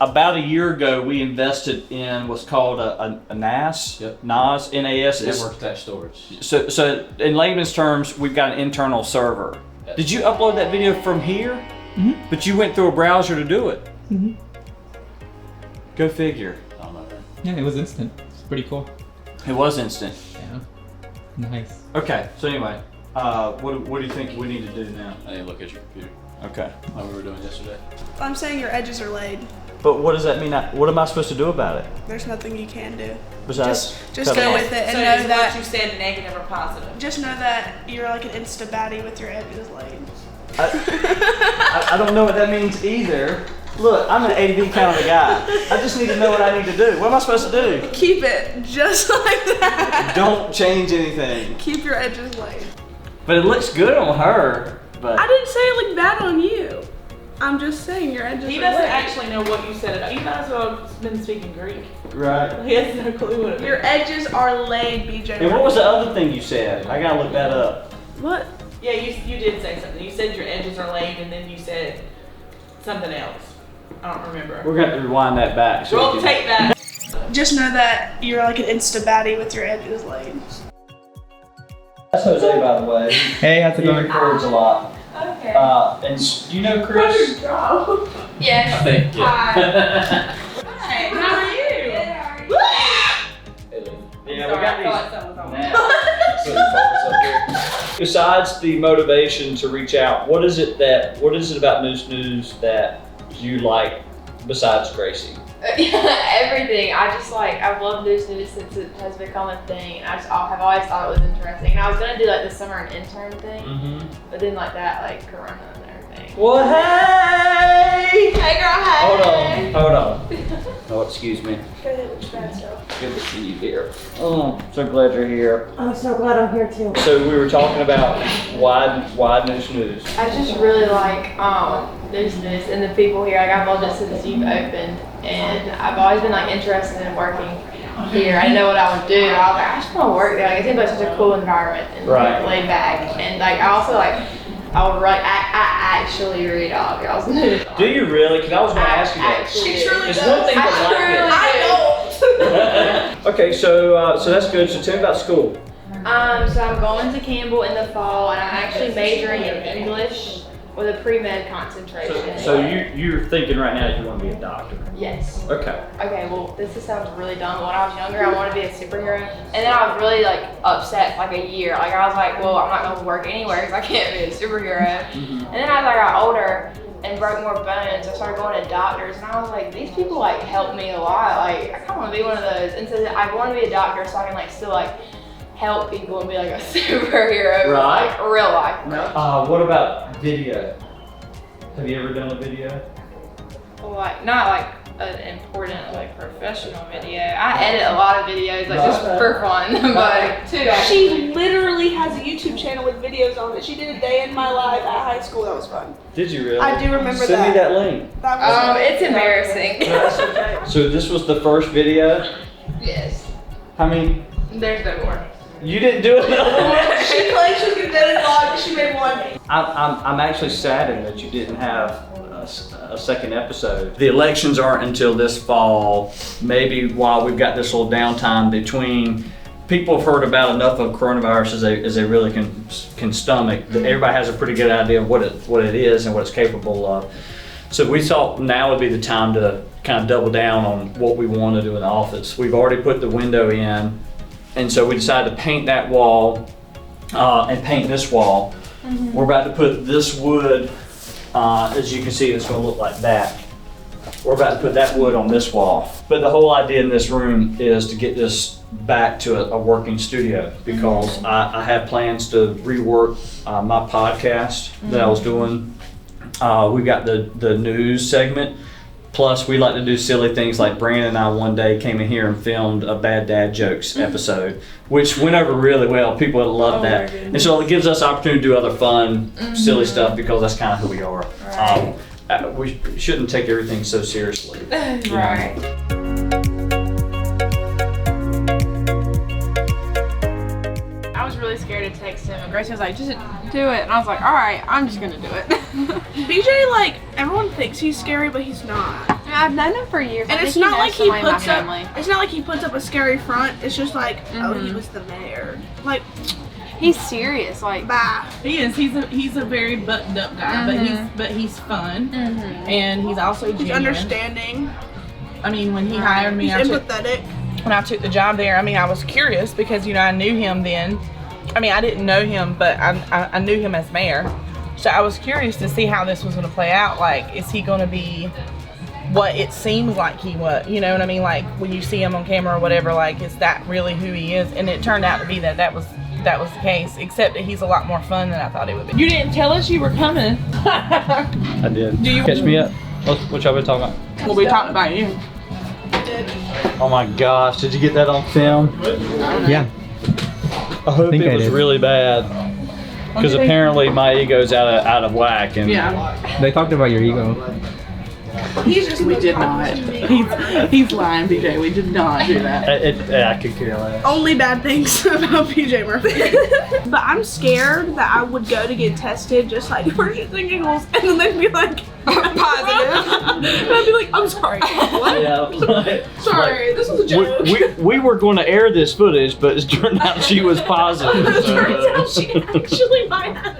about a year ago, we invested in what's called a NAS. Yep. NAS, N-A-S. Network attached storage. So in layman's terms, we've got an internal server. Did you upload that video from here? Mm-hmm. But you went through a browser to do it. Mm-hmm. Go figure. I don't know. Yeah, it was instant. It's pretty cool. It was instant. Yeah. Nice. Okay, so anyway, what do you think we need to do now? I need to look at your computer. Okay. Like we were doing yesterday. I'm saying your edges are laid. But what does that mean? What am I supposed to do about it? There's nothing you can do. Besides, Just cut it go off? with it and So know is that. what you said negative or positive? Just know that you're like an insta baddie with your edges laid. I don't know what that means either. Look, I'm an ADD kind of a guy. I just need to know what I need to do. What am I supposed to do? Keep it just like that. Don't change anything. Keep your edges laid. But it looks good on her. But I didn't say it looked bad on you. I'm just saying your edges He are doesn't laid. actually know what you said. He might as well have been speaking Greek. right. He has no clue what it Your means. edges are laid, BJ. And what was the other thing you said? I gotta look that up. What? Yeah, you did say something. You said your edges are laid, and then you said something else. I don't remember. We're gonna have to rewind that back. So Roll we the can- tape back. Just know that you're like an insta baddie with your edges laid. That's Jose, by the way. Hey, how's it He going? records a lot. Okay. And do you know Chris? Yes. I think, yeah. Hi. How are you? Hey, Lynn. Yeah, Sorry, we got I these. thought someone was on. Now, So you focus up here. besides the motivation to reach out, what is it about Noose News that you like besides Gracie? Everything. I've loved Noose News since it has become a thing. And I've always thought it was interesting. And I was gonna do like the summer intern thing, Mm-hmm. but then like that, like Corona and everything. Well, hey! Hey girl, hey. Hold on. Oh, excuse me. Go ahead with your bad stuff. Good to see you here. Oh, so glad you're here. I'm so glad I'm here too. So we were talking about why Noose News. I just really like Noose News and the people here. Like I've loved it since you've opened, and I've always been like interested in working here. I didn't know what I would do. I was like, I just want to work there. Like it seems like such a cool environment and Right. laid back. And like I also like I would write. I actually read all of y'all's news. Do you really? Because I was going to ask you that. Actually She truly It's does. one thing to I like really it. Okay, so that's good. So tell me about school. So I'm going to Campbell in the fall, and I'm actually majoring in English with a pre-med concentration. So you're thinking right now you want to be a doctor. Yes. Okay. Okay, well, this sounds really dumb. When I was younger, I wanted to be a superhero. And then I was really, like, upset for, like, a year. Like, I was like, well, I'm not going to work anywhere because I can't be a superhero. Mm-hmm. And then as I got older and broke more bones, I started going to doctors. And I was like, these people, like, help me a lot. Like, I kind of want to be one of those. And so I want to be a doctor so I can, like, still, like, help people and be, like, a superhero. Right. Like, real life. What about video? Have you ever done a video? Like, not, like, an important, like, professional video. I edit a lot of videos, like, just for fun. But, She literally has a YouTube channel with videos on it. She did a day in my life at high school. That was fun. Did you really? I do remember Send me that link. That was it's embarrassing. That's okay. So this was the first video. Yes. I mean, There's no more. you didn't do another one. She claimed she was gonna do it vlog, but she made one. I'm actually saddened that you didn't have a second episode. The elections aren't until this fall. Maybe while we've got this little downtime between, people have heard about enough of coronavirus as they really can stomach. Everybody has a pretty good idea of what it is and what it's capable of. So we thought now would be the time to kind of double down on what we want to do in the office. We've already put the window in, and so we decided to paint that wall and paint this wall. We're about to put this wood, as you can see, it's going to look like that. We're about to put that wood on this wall. But the whole idea in this room is to get this back to a working studio, because I have plans to rework my podcast that I was doing. We've got the news segment. Plus, we like to do silly things like Brandon and I one day came in here and filmed a Bad Dad Jokes episode, which went over really well. People love that. And so it gives us opportunity to do other fun, silly stuff, because that's kind of who we are. Right. We shouldn't take everything so seriously. Right. I was really scared to text him, and Gracie was like, just do it. And I was like, all right, I'm just gonna do it. BJ, like, everyone thinks he's scary, but he's not. I've known him for years. And I it's think not knows like he somebody in my puts up. family. It's not like he puts up a scary front. It's just like, oh, he was the mayor. Like, He's serious. Like, bye. He is. He's a very buttoned up guy, but he's fun, and he's also He's genuine. understanding. I mean, when he hired me, He's empathetic. when I took the job there, I mean, I was curious because, you know, I knew him then. I mean, I didn't know him, but I knew him as mayor. So I was curious to see how this was going to play out. Like, is he going to be what it seems like he was? You know what I mean? Like, when you see him on camera or whatever, like, is that really who he is? And it turned out to be that was the case, except that he's a lot more fun than I thought he would be. You didn't tell us you were coming. I did. Do you- Catch me up? What y'all been talking about? Well, we talked about you. Oh my gosh, did you get that on film? Yeah. I hope think it I was did. really bad. Because apparently my ego's out of whack. And Yeah. They talked about your ego. He's just We did not. He's lying, BJ. We did not do that. I could care less. only bad things about PJ Murphy. But I'm scared that I would go to get tested just like for shits and giggles, and then they'd be like positive. And I'd be like, I'm sorry. What? Yeah. Sorry, this was a joke. We were going to air this footage, but it turned out she was positive. Turns out she actually might have.